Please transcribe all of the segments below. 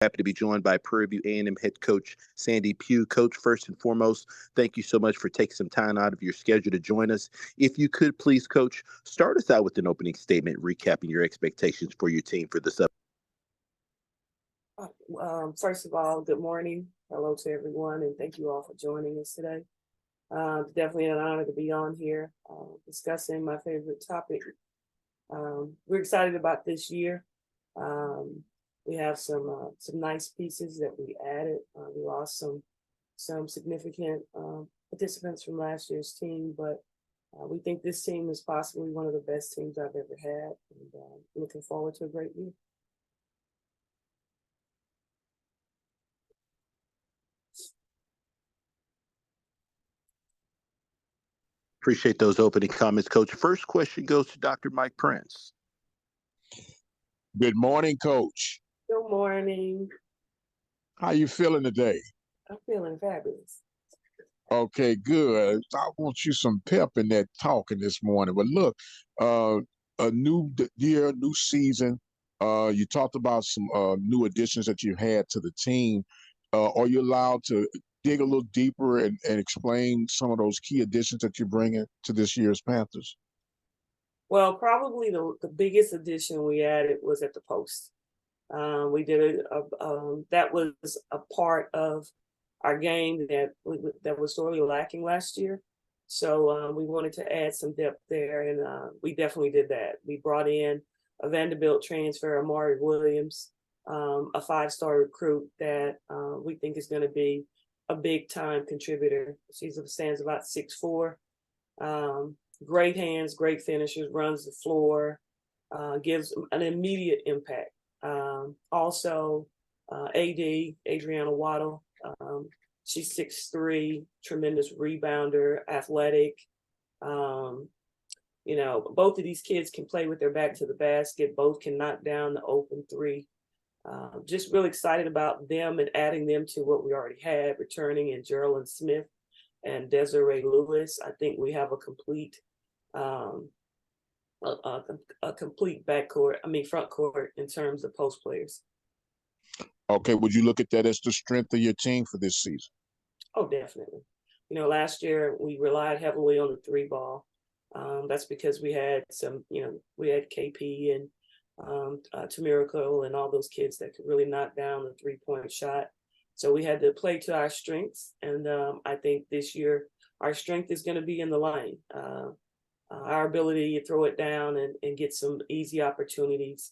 happy to be joined by Prairie A&M head coach Sandy Pugh. Coach, first and foremost, thank you so much for taking some time out of your schedule to join us. If you could please, Coach, start us out with an opening statement recapping your expectations for your team for this up. First of all, good morning. Hello to everyone, and thank you all for joining us today. Definitely an honor to be on here discussing my favorite topic. We're excited about this year. We have some nice pieces that we added. We lost some significant participants from last year's team, but we think this team is possibly one of the best teams I've ever had, and looking forward to a great year. Appreciate those opening comments, Coach. First question goes to Dr. Mike Prince. Good morning, Coach. Good morning. How you feeling today? I'm feeling fabulous. Okay, good. I want you some pep in that talking this morning. But look, a new year, new season. You talked about some new additions that you had to the team. Are you allowed to dig a little deeper and explain some of those key additions that you're bringing to this year's Panthers? Well, probably the biggest addition we added was at the post. We did that was a part of our game that was sorely lacking last year. So we wanted to add some depth there, and we definitely did that. We brought in a Vanderbilt transfer, Amari Williams, a 5-star recruit that we think is going to be a big time contributor. She stands about 6'4", great hands, great finishers, runs the floor, gives an immediate impact. Also, Adriana Waddle. She's 6'3", tremendous rebounder, athletic. Both of these kids can play with their back to the basket. Both can knock down the open three. Just really excited about them and adding them to what we already had, returning in Geraldine Smith and Desiree Lewis. I think we have a complete front court in terms of post players. Okay, would you look at that as the strength of your team for this season? Oh, definitely. Last year we relied heavily on the 3-ball. That's because we had we had KP and Tamirico and all those kids that could really knock down the 3-point shot. So we had to play to our strengths. And I think this year our strength is going to be in the lane. Our ability to throw it down and get some easy opportunities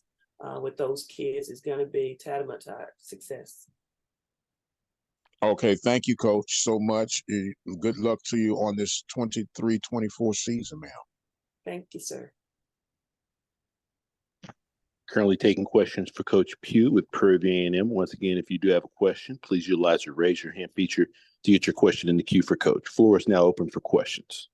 with those kids is going to be tantamount to our success. Okay, thank you, Coach, so much. Good luck to you on this 23-24 season, ma'am. Thank you, sir. Currently taking questions for Coach Pugh with Prairie A&M. Once again, if you do have a question, please utilize your raise your hand feature to get your question in the queue for Coach. Floor is now open for questions.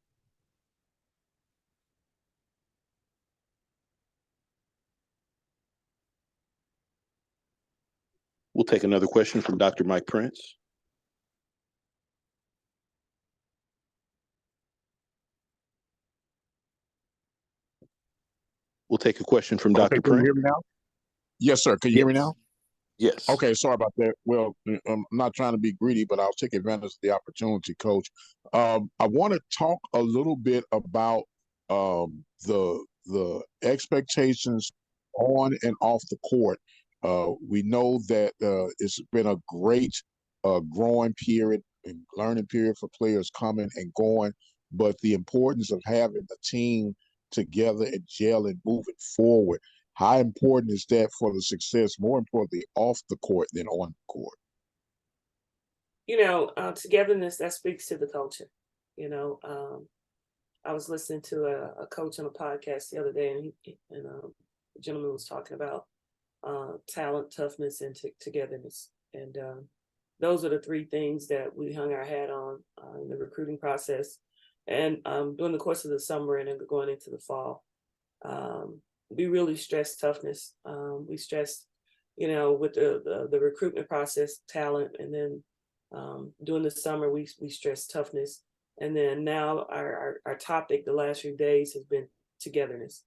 We'll take another question from Dr. Mike Prince. We'll take a question from Dr. Prince. Can you hear me now? Yes, sir. Can you hear me now? Yes. Okay, sorry about that. Well, I'm not trying to be greedy, but I'll take advantage of the opportunity, Coach. I want to talk a little bit about the expectations on and off the court. We know that it's been a great growing period and learning period for players coming and going, but the importance of having a team together and gelling moving forward. How important is that for the success, more importantly, off the court than on the court? Togetherness, that speaks to the culture. I was listening to a coach on a podcast the other day, and the gentleman was talking about talent, toughness, and togetherness. And those are the 3 things that we hung our hat on in the recruiting process. And during the course of the summer and then going into the fall, we really stressed toughness. We stressed, with the recruitment process, talent, and then during the summer we stressed toughness. And then now our topic the last few days has been togetherness,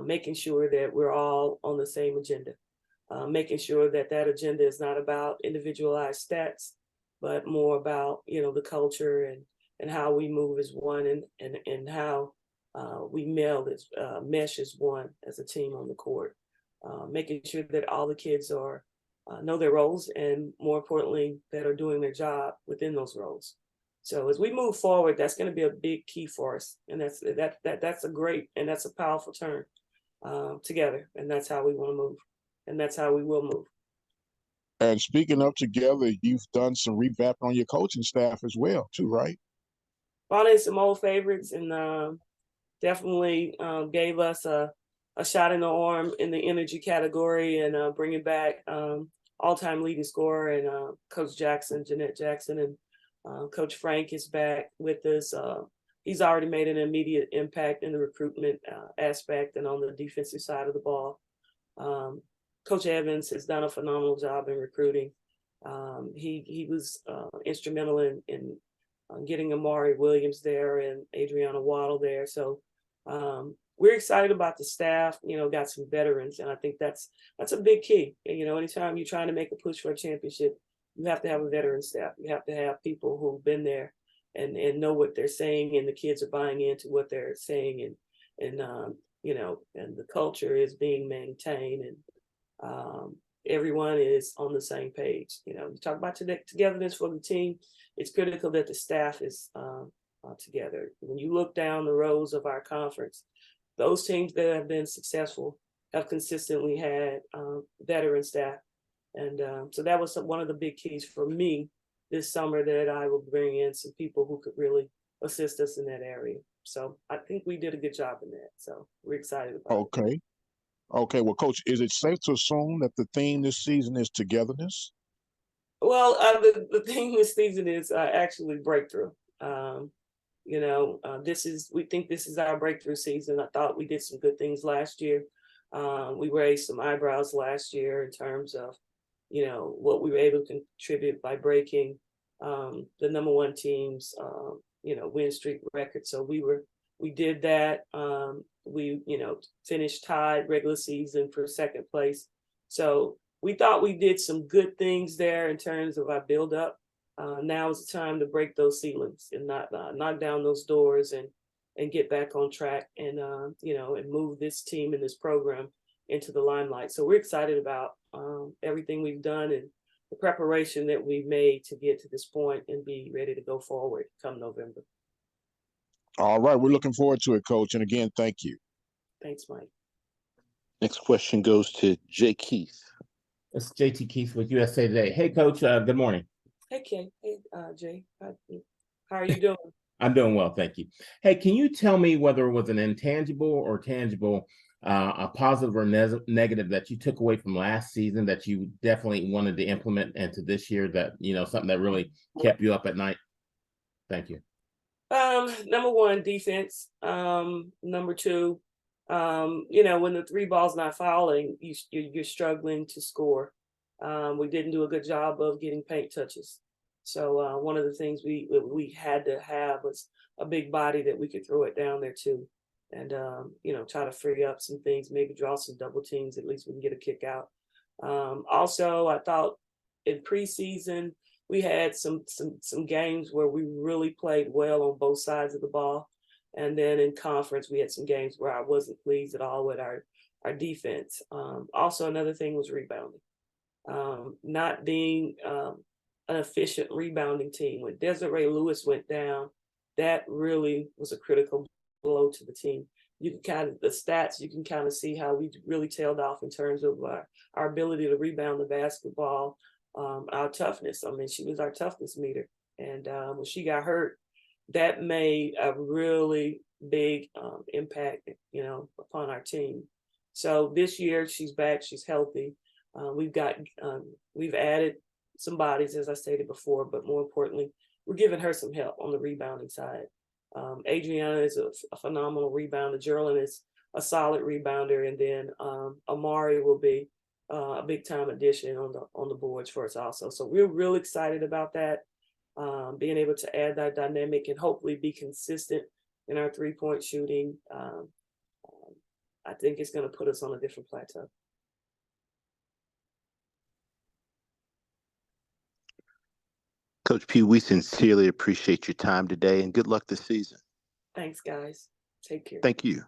making sure that we're all on the same agenda. making sure that that agenda is not about individualized stats, but more about, the culture and how we move as one and how we mesh as one as a team on the court, making sure that all the kids are know their roles and more importantly that are doing their job within those roles. So as we move forward, that's going to be a big key for us, and that's a great and that's a powerful turn together, and that's how we want to move, and that's how we will move. And speaking of together, you've done some revamp on your coaching staff as well, too, right? Brought in some old favorites and definitely gave us a shot in the arm in the energy category and bringing back all-time leading scorer and Coach Jackson, Jeanette Jackson, and Coach Frank is back with us. He's already made an immediate impact in the recruitment aspect and on the defensive side of the ball. Coach Evans has done a phenomenal job in recruiting. He was instrumental in getting Amari Williams there and Adriana Waddle there. So we're excited about the staff, got some veterans. And I think that's a big key. And, anytime you're trying to make a push for a championship, you have to have a veteran staff. You have to have people who've been there and know what they're saying, and the kids are buying into what they're saying, and the culture is being maintained, and everyone is on the same page. You talk about togetherness for the team. It's critical that the staff is together. When you look down the rows of our conference, those teams that have been successful have consistently had veteran staff. And so that was one of the big keys for me this summer, that I will bring in some people who could really assist us in that area. So I think we did a good job in that. So we're excited about it. Okay. Okay. Well, Coach, is it safe to assume that the theme this season is togetherness? Well, the theme this season is actually breakthrough. We think this is our breakthrough season. I thought we did some good things last year. We raised some eyebrows last year in terms of, what we were able to contribute by breaking the number one team's, win streak record. So we did that. We finished tied regular season for second place. So we thought we did some good things there in terms of our build up. Now is the time to break those ceilings and not knock down those doors and get back on track and and move this team and this program into the limelight. So we're excited about everything we've done and the preparation that we've made to get to this point and be ready to go forward come November. All right. We're looking forward to it, Coach. And again, thank you. Thanks, Mike. Next question goes to Jay Keith. It's JT Keith with USA Today. Hey, Coach. Good morning. Hey, Ken. Hey, Jay. How are you doing? I'm doing well, thank you. Hey, can you tell me whether it was an intangible or tangible, a positive or negative that you took away from last season that you definitely wanted to implement into this year, that, something that really kept you up at night? Thank you. Number one, defense. Number two, when the three ball's not fouling, you're struggling to score. We didn't do a good job of getting paint touches. So one of the things we had to have was a big body that we could throw it down there to, and try to free up some things, maybe draw some double teams. At least we can get a kick out. Also, I thought in preseason we had some games where we really played well on both sides of the ball, and then in conference we had some games where I wasn't pleased at all with our defense. Also, another thing was rebounding. Not being an efficient rebounding team. When Desiree Lewis went down, that really was a critical blow to the team. You can the stats, you can kind of see how we really tailed off in terms of our ability to rebound the basketball, our toughness. I mean, she was our toughness meter. And when she got hurt, that made a really big impact, upon our team. So this year she's back, she's healthy. We've added some bodies, as I stated before, but more importantly, we're giving her some help on the rebounding side. Adriana is a phenomenal rebounder. Jerlyn is a solid rebounder, and then Amari will be a big time addition on the boards for us also. So we're real excited about that, being able to add that dynamic and hopefully be consistent in our 3-point shooting. I think it's going to put us on a different plateau. Coach Pugh, we sincerely appreciate your time today and good luck this season. Thanks, guys. Take care. Thank you.